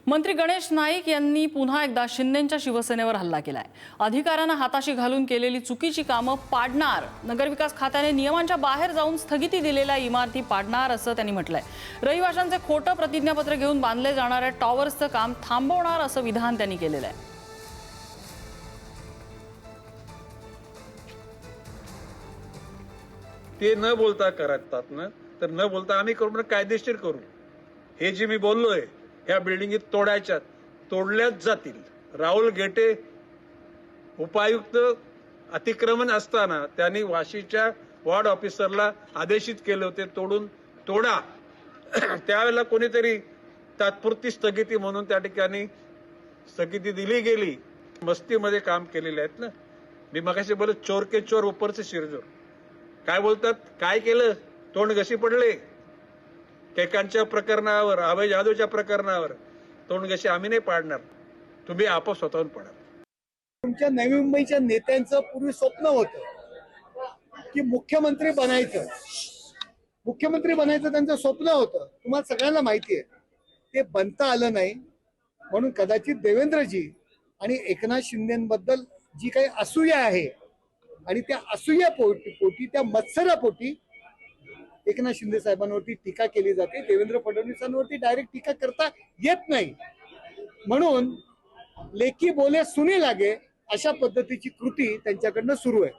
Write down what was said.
मंत्री गणेश नाईक यांनी पुन्हा एकदा शिंदेंच्या शिवसेनेवर हल्ला केलाय। अधिकाऱ्यांना हाताशी घालून केलेली चुकीची कामं पाडणार, नगरविकास खात्याने नियमांच्या बाहेर जाऊन स्थगिती दिलेल्या इमारती पाडणार असं त्यांनी म्हटलंय। रहिवाशांचे खोटं प्रतिज्ञापत्र घेऊन बांधले जाणाऱ्या टॉवर्सचं काम थांबवणार असं विधान त्यांनी केलेलं आहे। ते न बोलता करतात ना, तर न बोलता आम्ही करू, कायदेशीर करू। हे जे मी बोललोय ह्या बिल्डिंगी तोडायच्यात, तोडल्याच जातील। राहुल गेटे उपायुक्त अतिक्रमण असताना त्यांनी वाशीच्या वॉर्ड ऑफिसरला आदेशित केले होते तोडून तोडा। त्यावेळेला कोणीतरी तात्पुरती स्थगिती म्हणून त्या ठिकाणी स्थगिती दिली गेली। मस्तीमध्ये काम केलेले आहेत ना। मी मगाशी बोललो चोर के चोर ऊपर से शिरजोर। काय बोलतात, काय केलं, तोंड घशी पडले। केकांच्या प्रकरणावर, अभय जाधवच्या प्रकरणावर तोंड घशी आम्ही नाही पाडणार, तुम्ही आपोआप स्वतःहून पडा। तुमच्या नवी मुंबईच्या नेत्यांचं पूर्वी स्वप्न होतं की मुख्यमंत्री बनायचं त्यांचं स्वप्न होतं। तुम्हाला सगळ्यांना माहिती आहे ते बनता आलं नाही, म्हणून कदाचित देवेंद्रजी आणि एकनाथ शिंदेबद्दल जी काही असूया आहे आणि त्या असूया पोटी त्या मत्सरापोटी एकनाथ शिंदे साहेबांवरती टीका केली जाते। देवेंद्र फडणवीसांवरती डायरेक्ट टीका करता येत नाही, म्हणून लेकी बोले सुने लागे अशा पद्धतीची कृती त्यांच्याकडनं सुरू आहे।